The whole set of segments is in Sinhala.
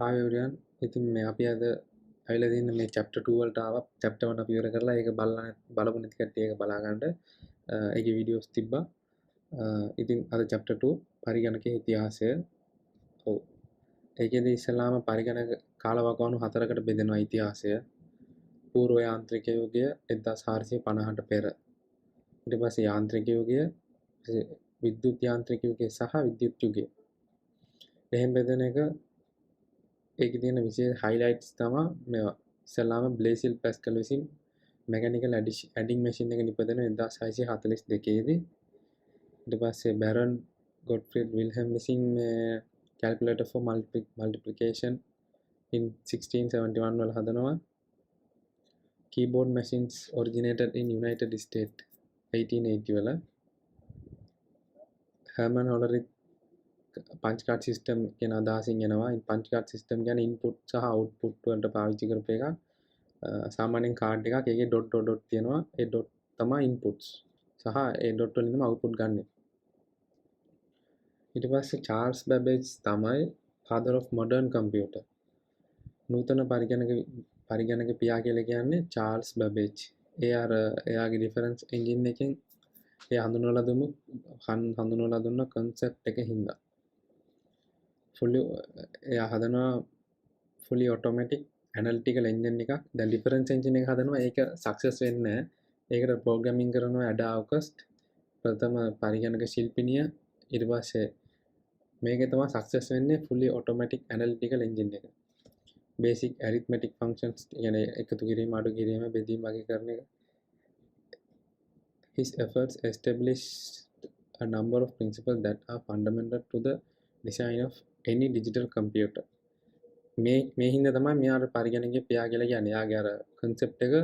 Hi everyone. ඉතින් මේ අපි අද අවිලා දින්න මේ chapter 2 වලට ආවා. chapter 1 අපි ඉවර කරලා ඒක බලපු නැති කට්ටිය ඒක බලා ගන්න. ඒකේ වීඩියෝස් තිබ්බා. ඉතින් අද chapter 2 පරිගණකයේ ඉතිහාසය. ඔව්. ඒකේදී ඉස්සලාම පරිගණක කාලවකවානු හතරකට බෙදෙනවා ඉතිහාසය. පූර්ව යාන්ත්‍රික යුගය 1450ට පෙර. ඊට පස්සේ යාන්ත්‍රික යුගය, විද්‍යුත් යාන්ත්‍රික යුගය සහ විද්‍යුත් යුගය. එහෙම බෙදෙන එක ඒකේ තියෙන විශේෂ highlights තමයි මේවා. ඉස්සලාම බ්ලේසිල් පැස්කල් විසින් mechanical adding machine එක නිපදවන 1642 දී. ඊට පස්සේ බැරන් ගොට්ෆ්‍රීඩ් විල්හෙම් විසින් calculator for multiplication in 1671 වල හදනවා. keyboard machines originated in United States 1880 වල. Herman Hollerith punch card system කියන අදහසින් එනවා. punch card system කියන්නේ input සහ output වලට පාවිච්චි කරපු එකක්. සාමාන්‍යයෙන් කාඩ් එකක් ඒකේ dot තියෙනවා. ඒ dot තමයි inputs සහ ඒ dot වලින් තමයි output ගන්නෙ. ඊට පස්සේ චාල්ස් බැබේජ් තමයි father of modern computer. නූතන පරිගණක පියා කියලා කියන්නේ චාල්ස් බැබේජ්. එයාගේ රිෆරන්ස් එන්ජින් එකෙන් ඒ හඳුන්වලා දුන්න concept එක හින්දා එයා හදනවා fully automatic analytical engine එකක්. දැන් difference engine එක හදනවා. ඒක success වෙන්නේ නැහැ. ඒකට programming කරනවා Ada August ප්‍රථම පරිගණක ශිල්පිනිය. ඊට පස්සේ මේකේ තමයි success වෙන්නේ fully automatic analytical engine එක. basic arithmetic functions කියන්නේ එකතු කිරීම, අඩු කිරීම, බෙදීම වගේ කරන එක. His efforts established a number of principles that are fundamental to the design of any digital computer. මේ හින්දා තමයි මෙයාට පරිගණකයේ පියා කියලා කියන්නේ. එයාගේ අර concept එක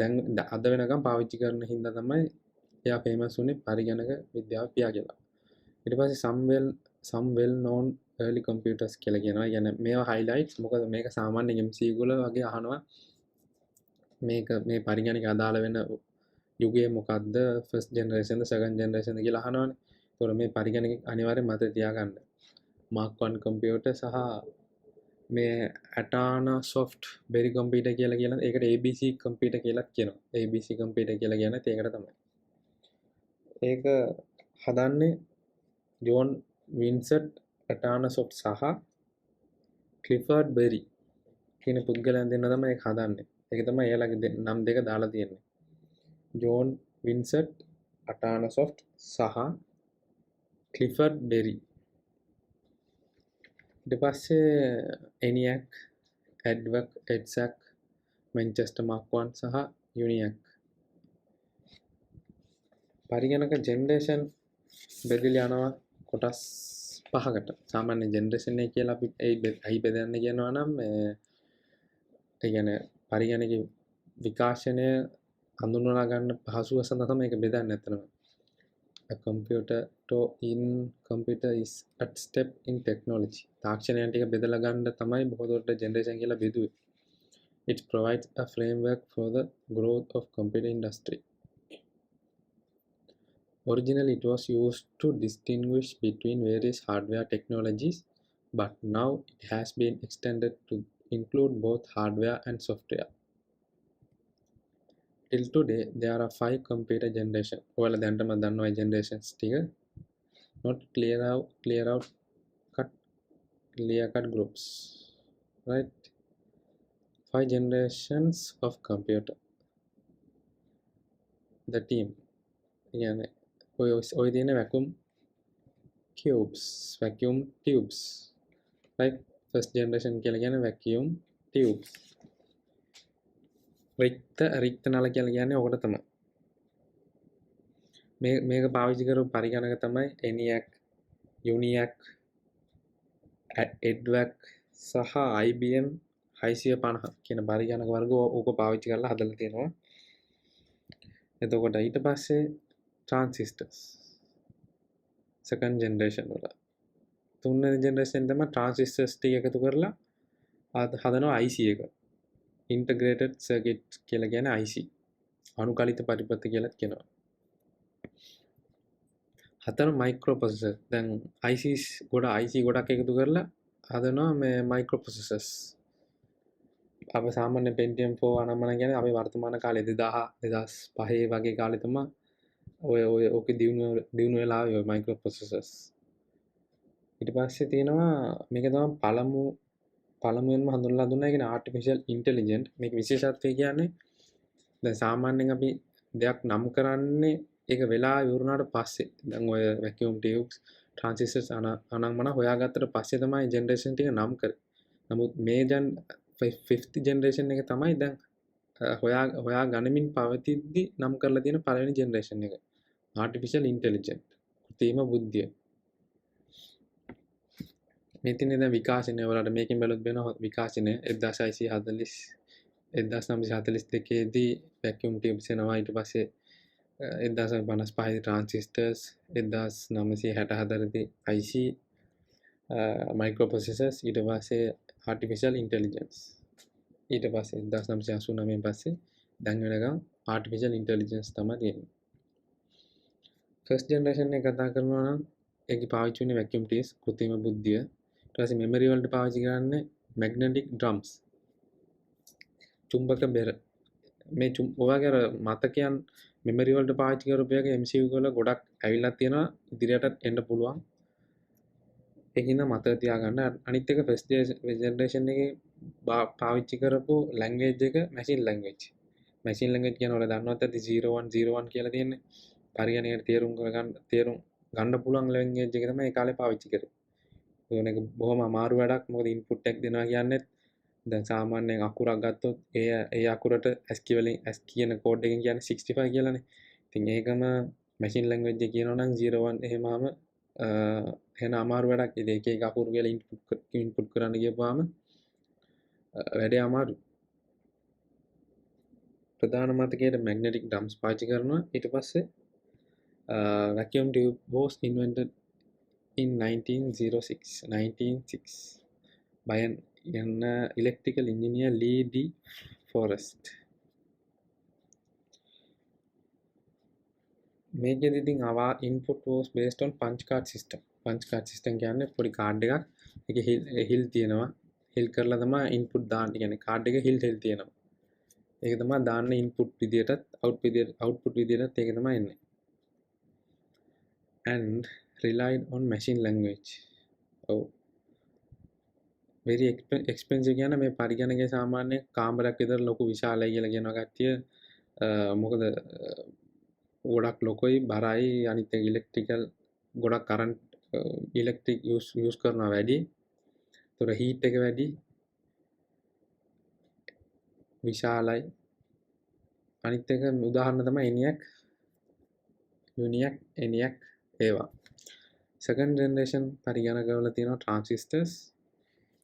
දැන් අද වෙනකම් පාවිච්චි කරන හින්දා තමයි එයා famous වුනේ පරිගණක විද්‍යාව පියා කියලා. ඊට පස්සේ some well known early computers කියලා කියනවා. කියන්නේ මේවා highlights. මොකද මේක සාමාන්‍ය MCQ වල වගේ අහනවා. මේ පරිගණක අදාළ වෙන යුගය මොකක්ද? first generation second generation කියලා අහනවානේ. ඒතකොට මේ පරිගණක අනිවාර්යෙන් මතක තියාගන්න. Mark 1 computer සහ මේ Atana soft berry computer කියලා කියන ඒකට ABC computer කියලා කියනවා. ABC computer කියලා කියන්නේ ඒකට තමයි. ඒක හදන්නේ ජෝන් වින්සට් Atana soft සහ ක්ලිෆර්ඩ් බෙරි කියන පුද්ගලයන් දෙන්න තමයි ඒක හදන්නේ. ඒක තමයි එයාලගේ නම් දෙක දාලා තියෙන්නේ. ජෝන් වින්සට් Atana soft සහ ක්ලිෆර්ඩ් බෙරි. ඊට පස්සේ ENIAC, ADVAC, EDSAC, Manchester Mark 1 සහ UNIAC. පරිගණක ජෙනරේෂන් බෙදලා යනවා කොටස් පහකට. සාමාන්‍ය ජෙනරේෂන් එක කියලා අපි ඇයි බෙදන්නේ කියනවා නම් ඒ කියන්නේ පරිගණක විකාශනය හඳුන්වලා ගන්න පහසුව සඳහා තමයි මේක බෙදන්නේ නැත්නම්. A computer is at step in technology. තාක්ෂණයන් ටික බෙදලා ගන්න තමයි බොහෝ දුරට ජෙනරේෂන් කියලා බෙදුවේ. It provides a framework for the growth of computer industry. Originally it was used to distinguish between various hardware technologies, but now it has been extended to include both hardware and software. Till today there are 5 computer generations. ඔයාලා දැනටම දන්නවා generations ටික. Not clear cut groups, right? 5 generations of computer. The team يعني ඔය දින vacuum tubes, right? First generation කියලා කියන්නේ vacuum tubes. රික්ත නල කියලා කියන්නේ ඔකට තමයි. මේක පාවිච්චි කරපු පරිගණක තමයි ENIAC, UNIAC, ADVAC සහ IBM 650 කියන පරිගණක වර්ග ඕක පාවිච්චි කරලා හදලා තියෙනවා. එතකොට ඊට පස්සේ transistors second generation වල. තුන්වෙනි generation තමයි transistors ටික එකතු කරලා හදනවා IC එක. integrated circuit කියලා කියන්නේ IC. අනුකලිත පරිපථ කියලා කියනවා. හතර microprocessor. දැන් IC ගොඩක් එකතු කරලා හදනවා මේ මයික්‍රෝප්‍රොසෙසර්ස්. අප සාමාන්‍ය Pentium 4 අනම්මන කියන්නේ අපි වර්තමාන කාලේ 2005 වගේ කාලේ තමයි ඔය ඕකේ දියුණු වෙලා ආවේ ඔය මයික්‍රෝප්‍රොසෙසර්ස්. ඊට පස්සේ තියෙනවා මේක තමයි පළමුවෙන්ම හඳුන්වලා දුන්නා කියන්නේ ආටිෆිෂල් ඉන්ටෙලිජන්ට්. මේක විශේෂත්වය කියන්නේ දැන් සාමාන්‍යයෙන් අපි දෙයක් නම් කරන්නේ ඒක වෙලා ඉවරුණාට පස්සේ. දැන් ඔය වැකියුම් ටියුබ්ස් ට්‍රාන්සිස්ටර්ස් අනම්මන හොයාගත්තට පස්සේ තමයි ජෙනරේෂන් ටික නම් කරේ. නමුත් මේ දැන් 5th ජෙනරේෂන් එක තමයි දැන් හොයා ගනිමින් පවතිද්දි නම් කරලා තියෙන පළවෙනි ජෙනරේෂන් එක. Artificial intelligent. කෘත්‍රිම බුද්ධිය. මේ තියෙන දැන් විකාශනය වලට මේකෙන් බැලුවොත් වෙනවා විකාශනය 1942 දී වැකියුම් ටියුබ්ස් එනවා. ඊට පස්සේ 1955 දී ට්‍රාන්සිස්ටර්ස් 1964 දී IC මයික්‍රෝප්‍රොසෙසර්ස් ඊට පස්සේ ආටිෆිෂල් ඉන්ටෙලිජන්ස් ඊට පස්සේ 1989 පස්සේ දැන් වෙනකම් ආටිෆිෂල් ඉන්ටෙලිජන්ස් තමයි තියෙන්නේ. ෆස්ට් ජෙනරේෂන් එක කතා කරනවා නම් ඒකේ පාවිච්චි වෙන්නේ වැකියුම් ටියුබ්ස් කෘත්‍රිම බුද්ධිය. ඊට පස්සේ මෙමරි වලට පාවිච්චි කරන්නේ මැග්නටික් ඩ්‍රම්ස් චුම්බක බෙර. මේ ඔයගේ අර මතකයන් මෙමරි වලට පාවිච්චි කරපු එක MCU වල ගොඩක් ඇවිල්ලා තියෙනවා ඉදිරියටත් එන්න පුළුවන්. ඒකින්ද මතක තියාගන්න. අනිත් එක ෆස්ට් ජෙනරේෂන් එකේ පාවිච්චි කරපු ලැන්ග්වේජ් එක මැෂින් ලැන්ග්වේජ්. මැෂින් ලැන්ග්වේජ් කියන වල දන්නවද 0101 කියලා තියෙන්නේ. පරිගණකයට තේරුම් ගන්න පුළුවන් ලැන්ග්වේජ් එක තමයි ඒ කාලේ පාවිච්චි කරේ. ඒක බොහොම අමාරු වැඩක්. මොකද ඉන්පුට් එක දෙනවා කියන්නේ දැන් සාමාන්‍යයෙන් අකුරක් ගත්තොත් ඒ අකුරට ASCII වලින් ASCII කියන කෝඩ් එකෙන් කියන්නේ 65 කියලානේ. ඉතින් ඒකම මැෂින් ලැන්ග්වේජ් එක කියනවා නම් 01 එහෙමම එහෙන අමාරු වැඩක්. ඉතින් එක එක අකුරු කියලා ඉන්පුට් කරන්න ගියපුවාම වැඩේ අමාරුයි. ප්‍රධාන මතකයට මැග්නටික් ඩ්‍රම්ස් පාවිච්චි කරනවා. ඊට පස්සේ vacuum tube was invented in 1906 by an electrical engineer Lee D. Forrest. මේකෙදි ඉතින් our input was based on punch card system. punch card system කියන්නේ පොඩි කාඩ් එකක්. ඒකේ හිල් තියෙනවා. හිල් කරලා තමයි input දාන්න. කියන්නේ කාඩ් එකේ හිල් තියෙනවා. ඒක තමයි දාන්න input විදියටත් output විදියටත් ඒක තමයි එන්නේ. And relied on machine language. Oh. very expensive කියන මේ පරිගණකයේ සාමාන්‍ය කාමරයක් විතර ලොකු විශාලයි කියලා කියනවා කට්ටිය. මොකද ගොඩක් ලොකුයි බරයි අනිත් එක ඉලෙක්ට්‍රිකල් ගොඩක් කරන්ට් ඉලෙක්ට්‍රික් යූස් කරනවා වැඩි. ඒතර හීට් එක වැඩි. විශාලයි. අනිත් එක උදාහරණ තමයි ENIAC ඒවා. second generation පරිගණකවල තියෙනවා transistors.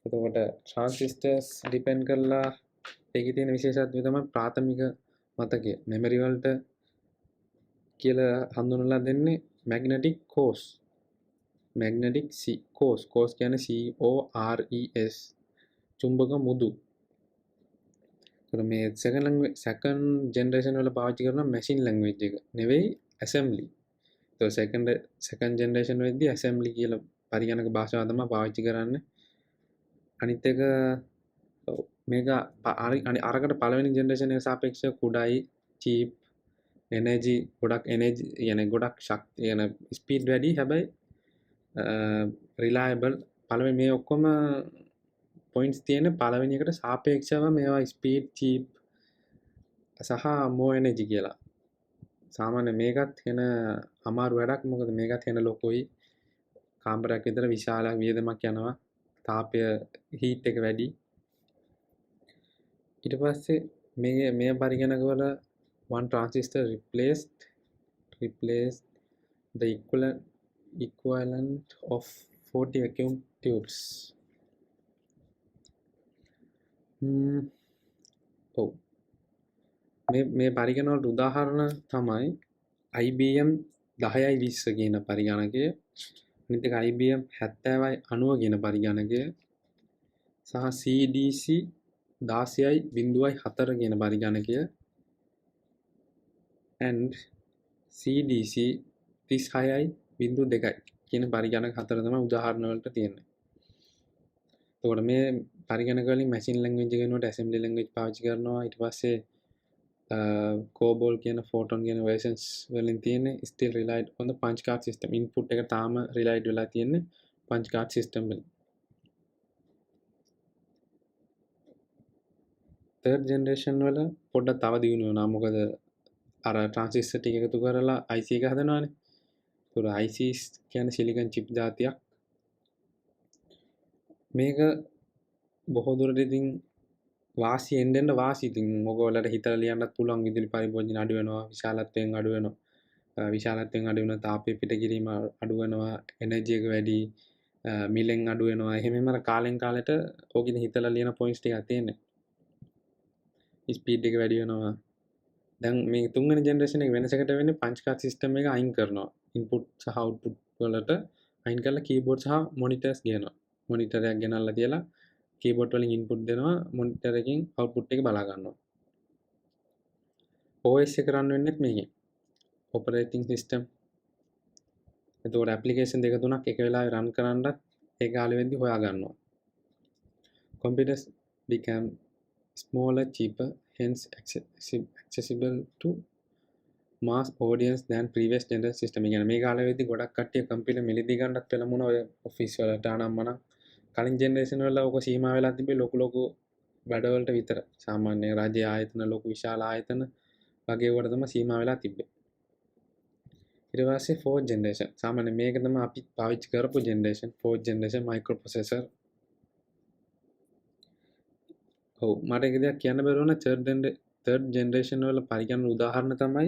එතකොට transistors depend කරලා ඒකේ තියෙන විශේෂත්වය තමයි ප්‍රාථමික මතකය. මෙමරි වලට කියලා හඳුන්වලා දෙන්නේ magnetic cores. magnetic cores කියන්නේ CORES චුම්බක මුදු. ඒතර මේ second generation වල පාවිච්චි කරන machine language එක නෙවෙයි assembly. ඒතර second generation වෙද්දී assembly කියලා පරිගණක භාෂාව තමයි පාවිච්චි කරන්නේ. අනිත් එක මේක අරකට පළවෙනි ජෙනරේෂන් එක සාපේක්ෂව කුඩායි චීප් එනර්ජි ගොඩක් ශක්තිය යන ස්පීඩ් වැඩි. හැබැයි රිලයබල් පළවෙනි මේ ඔක්කොම පොයින්ට්ස් තියෙන පළවෙනි එකට සාපේක්ෂව මේවා ස්පීඩ් චීප් සහ මෝ එනර්ජි කියලා. සාමාන්‍ය මේකත් වෙන අමාරු වැඩක්. මොකද මේකත් වෙන ලොකුයි. කාමරයක් විතර විශාල වියදමක් යනවා. තාපය හීට් එක වැඩි. ඊට පස්සේ මේ පරිගණකවල one transistor replaced the equivalent of 40 vacuum tubes. මේ පරිගණකවලට උදාහරණ තමයි IBM 10i20 කියන පරිගණකය. අනිත් එක IBM 70i90 කියන පරිගණකය සහ CDC 16i04 කියන පරිගණකය and CDC 36i02 කියන පරිගණක හතර තමයි උදාහරණ වලට තියෙන්නේ. එතකොට මේ පරිගණක වලින් මැෂින් ලැන්ග්වේජ් එක වෙනුවට ඇසෙම්බලි ලැන්ග්වේජ් පාවිච්චි කරනවා. ඊට පස්සේ COBOL කියන Photon කියන versions වලින් තියෙන්නේ still relied on the punch card system. input එක තාම relied වෙලා තියෙන්නේ punch card system වලින්. third generation වල පොඩ්ඩක් තව දියුණු වෙනවා. මොකද අර transistor ටික එකතු කරලා IC එක හදනවානේ. ඒතකොට ICs කියන්නේ silicon chip జాතියක්. මේක බොහෝ දුරට ඉතින් වාසි එන්න වාසි ඉතින් ඔයගොල්ලන්ට හිතලා ලියන්නත් පුළුවන් විදුලි පරිභෝජන අඩු වෙනවා, විශාලත්වයෙන් අඩු වෙනවා. විශාලත්වයෙන් අඩු වෙනවා, තාපය පිට කිරීම අඩු වෙනවා, එනර්ජි එක වැඩි, මිලෙන් අඩු වෙනවා. එහෙමම අර කාලෙන් කාලෙට ඕකින් හිතලා ලියන පොයින්ට්ස් ටිකක් තියෙන්නේ. ස්පීඩ් එක වැඩි වෙනවා. දැන් මේ තුන්වෙනි ජෙනරේෂන් එක වෙනසකට වෙන්නේ පංච් කාඩ් සිස්ටම් එක අයින් කරනවා. ඉන්පුට් සහ අවුට්පුට් වලට අයින් කරලා කීබෝඩ් සහ මොනිටර්ස් ගේනවා. මොනිටර් එකක් ගෙනල්ලා තියලා කීබෝඩ් වලින් ඉන්පුට් දෙනවා, මොනිටර් එකකින් අවුට්පුට් එක බලා ගන්නවා. OS එක රන් වෙන්නේ මේකෙන්. Operating system. එතකොට ඇප්ලිකේෂන් දෙක තුනක් එක වෙලාවෙ රන් කරන්නත් ඒ කාලෙ වෙද්දි හොයා ගන්නවා. Computers became smaller, cheaper, hence accessible to mass audience than previous generation system. ඒ කියන්නේ මේ කාලෙ වෙද්දි ගොඩක් කට්ටිය කම්පියුටර් මිලදී ගන්නත් පෙළඹුණා ඔය ඔෆිස් වලට අනම්මනම්. කලින් ජෙනරේෂන් වල ඔක සීමා වෙලා තිබ්බේ ලොකු වැඩවලට විතර. සාමාන්‍ය රාජ්‍ය ආයතන, ලොකු විශාල ආයතන වගේ වලට තමයි සීමා වෙලා තිබ්බේ. ඊට පස්සේ 4th generation. සාමාන්‍ය මේක තමයි අපි පාවිච්චි කරපු generation. 4th generation microprocessor. ඔව් මට එක දෙයක් කියන්න බැරි වුණා third generation වල පරිගණක උදාහරණ තමයි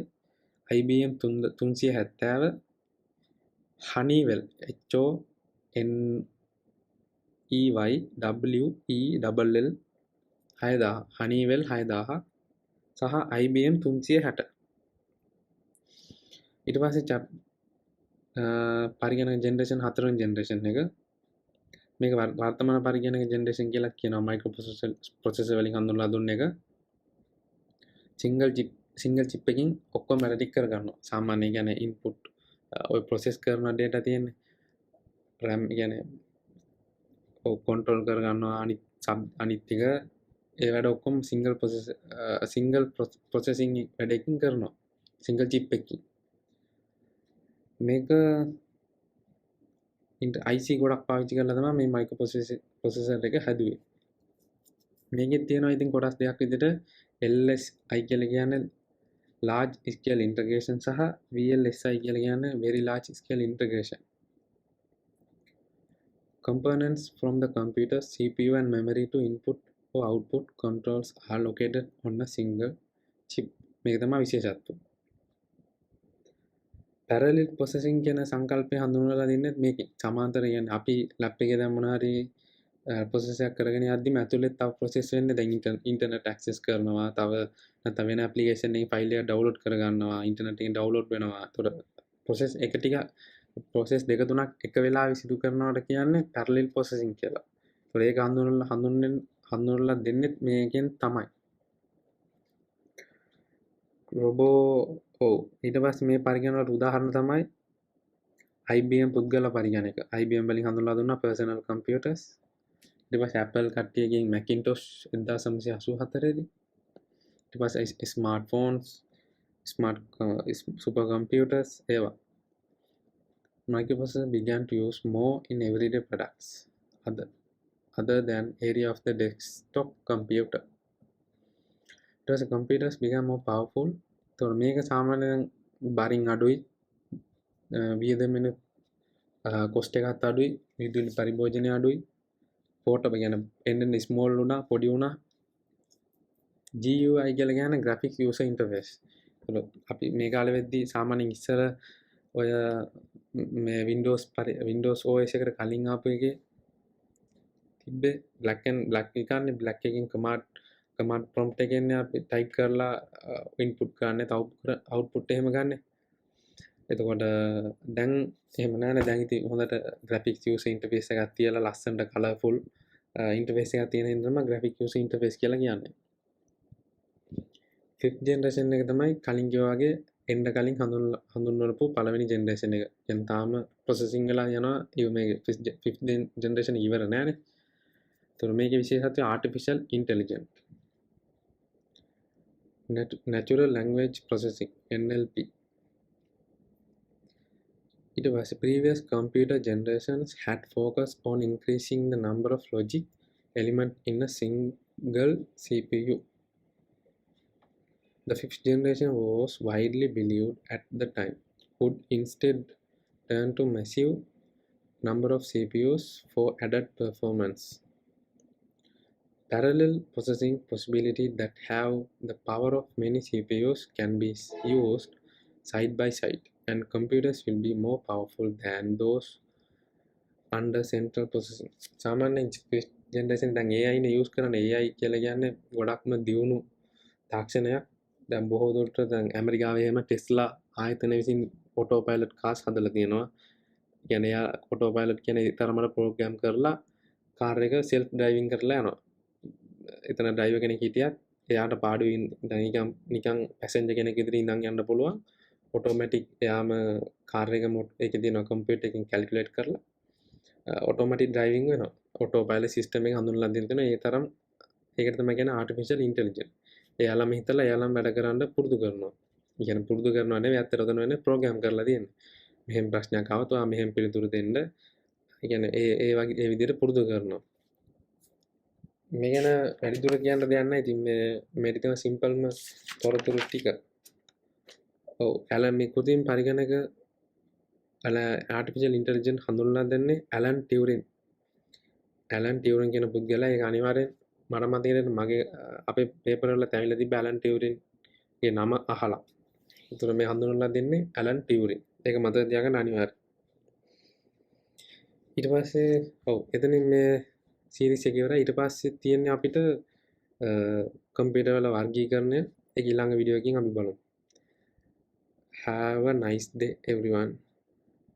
IBM 370 Honeywell HONEYWELL 6000 Honeywell 6000 සහ IBM 360. ඊට පස්සේ පරිගණක ජෙනරේෂන් 4 වෙනි ජෙනරේෂන් එක මේක වර්තමාන පරිගණක ජෙනරේෂන් කියලා කියනවා. මයික්‍රෝප්‍රොසෙසර් වලින් හඳුන්වලා දුන්න එක සිංගල් චිප් එකකින් ඔක්කොම වැඩ ටික කරගන්නවා. සාමාන්‍ය කියන්නේ ඉන්පුට් ඔය ප්‍රොසෙස් කරන data තියෙන්නේ RAM කියන්නේ ඔය කන්ට්‍රෝල් කරගන්නවා. අනිත් ටික ඒ වැඩ ඔක්කොම සිංගල් ප්‍රොසෙසිං වැඩකින් කරනවා. සිංගල් චිප් එකකින්. මේක IC ගොඩක් පාවිච්චි කරලා තමයි මේ මයික්‍රෝප්‍රොසෙසර් එක හැදුවේ. මේකෙත් තියෙනවා ඉතින් කොටස් දෙකක් විදිහට LSI කියලා කියන්නේ large scale integration සහ VLSI කියලා කියන්නේ very large scale integration. Components from the computer, CPU and memory to input or output controls are located on a single chip. මේක තමයි විශේෂත්වය. parallel processing කියන සංකල්පය හඳුන්වලා දෙන්නේ මේකෙන්. සමාන්තර කියන්නේ අපි ලැප් එකේ දැන් මොනවා හරි ප්‍රොසෙස් එකක් කරගෙන යද්දිම ඇතුළේ තව ප්‍රොසෙස් වෙන්නේ දැන් ඉන්ටර්නෙට් ඇක්සස් කරනවා, තව නැත්නම් වෙන ඇප්ලිකේෂන් එකකින් ෆයිල් එක ඩවුන්ලෝඩ් කරගන්නවා, ඉන්ටර්නෙට් එකෙන් ඩවුන්ලෝඩ් වෙනවා. ඒතකොට ප්‍රොසෙස් දෙක තුනක් එක වෙලාවෙ සිදු කරනවට කියන්නේ parallel processing කියලා. ඒතකොට ඒක හඳුන්වලා දෙන්නේ මේකෙන් තමයි. ඊට පස්සේ මේ පරිගණක උදාහරණ තමයි IBM පුද්ගල පරිගණක. IBM වලින් හඳුන්වලා දුන්නා personal computers. ඊට පස්සේ Apple කට්ටියගෙන් Macintosh 1984 දී. ඊට පස්සේ smartphones, super computers ඒවා. Microprocessor began to use more in everyday products other than area of the desktop computer. ඊට computers became more powerful. ඒතකොට මේක සාමාන්‍යයෙන් බරින් අඩුයි, වියදමෙන කොස්ට් එකත් අඩුයි, විදුලි පරිභෝජනය අඩුයි, පෝටබල් කියන්නේ ස්මෝල් වුණා, පොඩි වුණා. GUI කියලා කියන්නේ graphics user interface. ඒතකොට අපි මේ කාලෙ වෙද්දී සාමාන්‍යයෙන් ඉස්සර ඔය මේ Windows OS එකට කලින් ආපු එකේ තිබ්බේ black එකන්නේ black එකකින් command prompt එකෙන් අපි type කරලා input ගන්න, output එහෙම ගන්න. එතකොට දැන් එහෙම නැහැ. දැන් ඉතින් හොඳට graphics user interface එකක් තියලා ලස්සනට colourful interface එකක් තියෙන හින්දා තමයි graphics user interface කියලා කියන්නේ. 5th generation එක තමයි කලින් කිව්වා වගේ එන්න කලින් හඳුන්වනපු පළවෙනි generation එක. දැන් තාම processing වෙලා යනවා. මේ 5th generation ඉවර නෑනේ. එතකොට මේකේ විශේෂත්වය artificial intelligence. Natural language processing NLP. It was previous computer generations had focused on increasing the number of logic elements in a single CPU. The fifth generation was widely believed at the time would instead turn to massive number of CPUs for added performance. Parallel processing possibility that have the power of many CPUs can be used side by side, and computers will be more powerful than those under central processing. සාමාන්‍යයෙන් ජෙනරේෂන් දැන් AI නේ යූස් කරන AI කියලා කියන්නේ ගොඩක්ම දියුණු තාක්ෂණයක්. දැන් බොහෝ දුරට දැන් ඇමරිකාවේ එහෙම ටෙස්ලා ආයතන විසින් ඔටෝ පයිලට් කාර්ස් හදලා තියෙනවා. කියන්නේ එයා ඔටෝ පයිලට් කියන්නේ තරමට ප්‍රෝග්‍රෑම් කරලා කාර් එක සෙල්ෆ් ඩ්‍රයිවිං කරලා යනවා. එතන ඩ්‍රයිවර් කෙනෙක් හිටියත් එයාට පාඩුවෙන් දැන් නිකන් පැසෙන්ජර් කෙනෙක් විදිහට ඉඳන් යන්න පුළුවන්. ඔටෝමැටික් එයාම කාර් එක ඒකේ තියෙන කම්පියුටර් එකකින් කැල්කියුලේට් කරලා ඔටෝමැටික් ඩ්‍රයිවිං වෙනවා. ඔටෝ පයිලට් සිස්ටම් එක හඳුන්වලා දෙන්න තියෙනවා. ඒ තරම් ඒකට තමයි කියන්නේ ආටිෆිෂල් ඉන්ටෙලිජන්ස්. එයාලම හිතලා එයාලම වැඩ කරන්න පුරුදු කරනවා. ඒ කියන්නේ පුරුදු කරනවා නෙවෙයි ඇත්තට උතන වෙන්නේ ප්‍රෝග්‍රෑම් කරලා තියෙන්නේ. මෙහෙම ප්‍රශ්නයක් ආවොත් ඔයා මෙහෙම පිළිතුරු දෙන්න. ඒ කියන්නේ ඒ වගේ ඒ විදිහට පුරුදු කරනවා. මේ ගැන වැඩිදුර කියන්න දෙයක් නැහැ. ඉතින් මේ ටිකම සිම්පල්ම තොරතුරු ටික. ඔව් ඇලන් මේ කෘතිම පරිගණක ආටිෆිෂල් ඉන්ටෙලිජන්ස් හඳුන්වලා දෙන්නේ ඇලන් ටියුරින්. ඇලන් ටියුරින් කියන පුද්ගලයා ඒක අනිවාර්යෙන් මට මතකයි මගේ අපේ පේපර් වල තැවිලා තිබ්බ ඇලන් ටියුරින්ගේ නම අහලා. ඒතර මේ හඳුන්වලා දෙන්නේ ඇලන් ටියුරින්. ඒක මතක තියාගන්න අනිවාර්යයි. ඊට පස්සේ ඔව් එතනින් මේ සීරීස් එක ඉවරයි. ඊට පස්සේ තියෙන්නේ අපිට කම්පියුටර් වල වර්ගීකරණය. ඒක ඊළඟ වීඩියෝ එකකින් අපි බලමු. Have a nice day everyone.